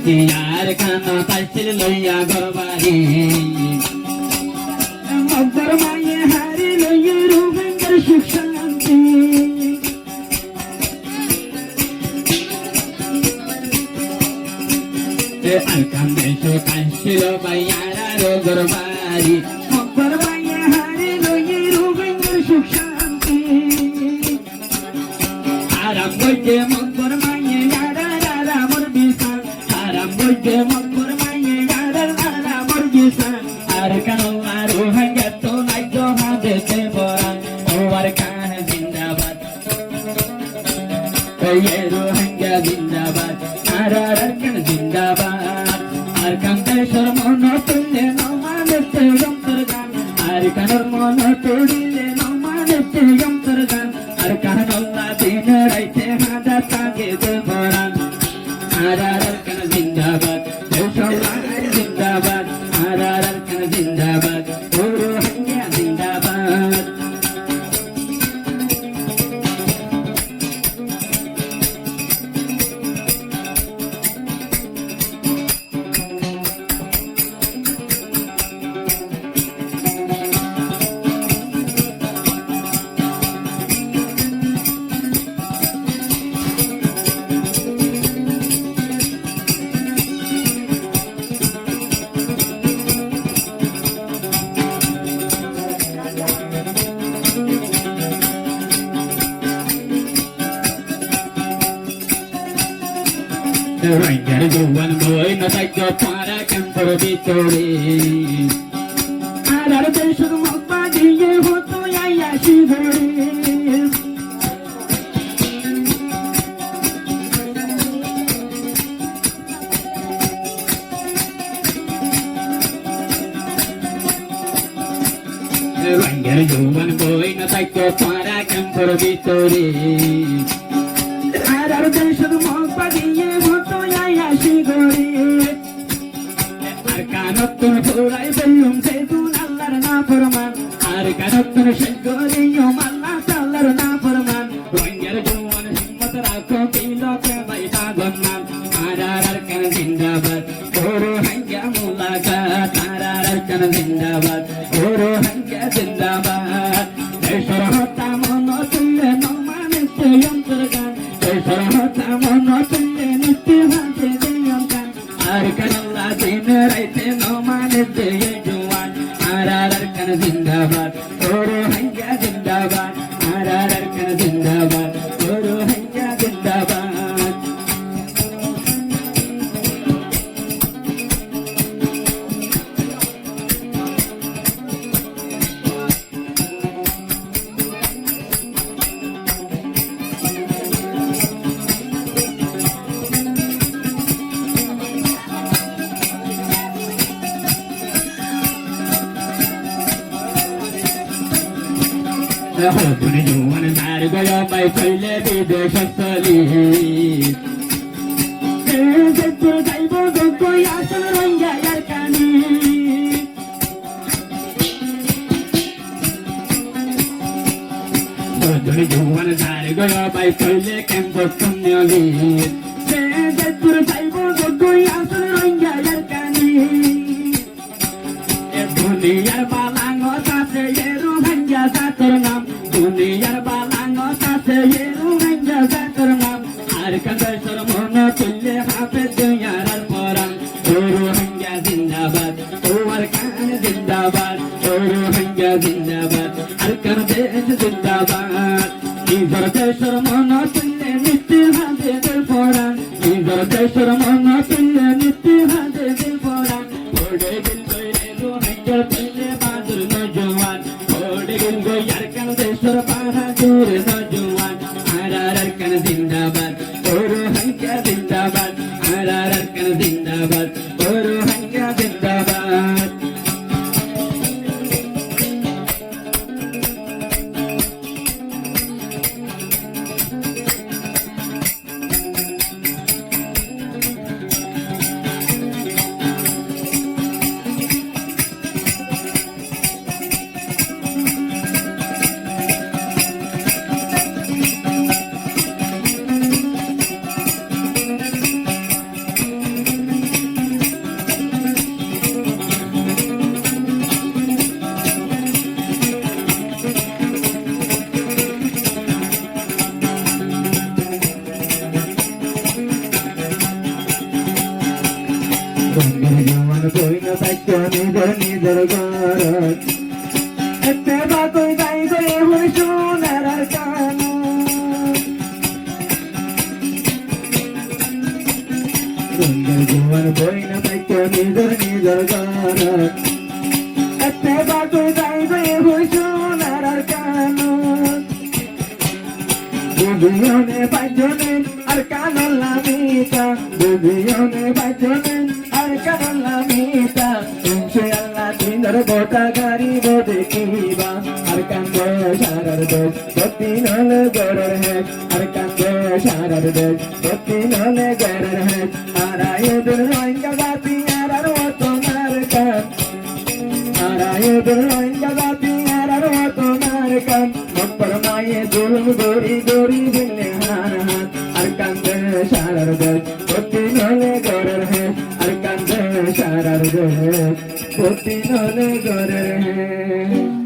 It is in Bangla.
শান্তি আর কানা পাইছিল লইয়া গরবারি মগর মায়ে হারি লইয়া রোহিঙ্গার সুখ শান্তি আর কান্দে কাইছিল বাইয়ারা গরবারি মগর মায়ে হারি লইয়া রোহিঙ্গার সুখ শান্তি আরাম বইতে মগর মায়ে যারা যারা মোর বিশাল আরাম বইতে মগর মায়ে যারা যারা মোর বিশাল আর কানো আর রোহিঙ্গা তো নাই জহা দেতে বরান ও আর কান জিন্দাবাদ ये रोहिंग्या जिंदाबाद आरक्षण जिंदाबाद আর কান্তেশ্বর মন তুললে নমানতে যন্তরগান আর কানর মন তুলিলে নমানতে যন্তরগান আর কানল্লা দিন রাইতে হাদা তাগে দেবরান আরক্ষণ জিন্দাবাদ জিন্দাবাদ আরক্ষণ জিন্দাবাদ ও রোহিঙ্গা জিন্দাবাদ Rohingya juwan boy na tagyo para kampor bitore arar deshur mokpa diye hoto ya shidore Rohingya juwan boy na tagyo para kampor bitore arar deshur mokpa diye আর কানত্তর ফুরাই বললুম সেতুন আল্লাহর না ফরমান আর কানত্তর শেষ করিয়ম আল্লাহ তাআলার না ফরমান রোহিঙ্গার জওয়ান হিম্মত রাখো বিলকে বাইতা গন্নান আরক্ষণ জিন্দাবাদ ও রোহিঙ্গা মুলাকাত আরক্ষণ জিন্দাবাদ ও রোহিঙ্গা জিন্দাবাদ দেশর হত্যা মন তুললে নমানিতে যন্তরগান দেশর হত্যা মন তুললে নিত্য ভাসে দেয়ঙ্গান আর কানল্লা দিন রাইতে নমানিতে জওয়ান আরক্ষণ জিন্দাবাদ ও রোহিঙ্গা জিন্দাবাদ আরক্ষণ জিন্দাবাদ ও রোহিঙ্গা জিন্দাবাদ হতুনি জওয়ান তার গয় পাই চলে বিদেশস্থলী যেতুর যাইব গো আসল রোহিঙ্গার কানি হতুনি জওয়ান তার গয় পাই চলে ক্যাম্প কন্যালি যেতুর যাইব গো আসল রোহিঙ্গার কানি দুনিয়ার বালাঙ্গ আছে রোহিঙ্গা জাতর নাম দুনিয়ার বালাঙ্গ আছে রোহিঙ্গা জাতর নাম আর কান্তেশ্বর মন তুললে হাফে দুনিয়ার পরাণ ও রোহিঙ্গা জিন্দাবাদ ও আর কান জিন্দাবাদ ও রোহিঙ্গা জিন্দাবাদ আর কান দেশ জিন্দাবাদ নিজর দেশের মন তুললে নিত্য ভাবে দিল পরাণ নিজর দেশের মন তুললে নিত্য ভাবে দিল পরাণ ওড়ে দিল রোহিঙ্গা তুললে বাদুর নজওয়ান ওড়ে দিল আরক্ষণ দেশের বাহাদুর নজওয়ান আরক্ষণ জিন্দাবাদ ও রোহিঙ্গা জিন্দাবাদ আরক্ষণ জিন্দাবাদ ও রোহিঙ্গা জিন্দাবাদ নিজের নিজের ঘর এতে বাকই যাই গয়ে হই সোনার কানু সুন্দর জোয়ান বই না পাইতো নিজের নিজের ঘর এতে বাকই যাই গয়ে হই সোনার কানু বুঝিওনে বাজনে আর কানন লামিতা বুঝিওনে বাজনে আর কানন লামিতা ইনশাআল্লাহ দিনের গোটা গাড়িব দেখিবা আর কান্দে সারার দেশ সত্যি নলে গড়ের হেস আর কান্দে সারার দেশ সত্যি নলে গড়ের হেস আরায়ুদের রোহিঙ্গা জাতি আর তোমার কান আরায়ুদের রোহিঙ্গা জাতি আর তোমার কান মক্কর মায়ে জুলুম গড়ি গড়ি দিলে হার হাত আর কান্দে সারার দেশ সত্যি নলে গড়ের হেস আর কান্দে সারার দেশ সত্যি নলে গড়ের হেস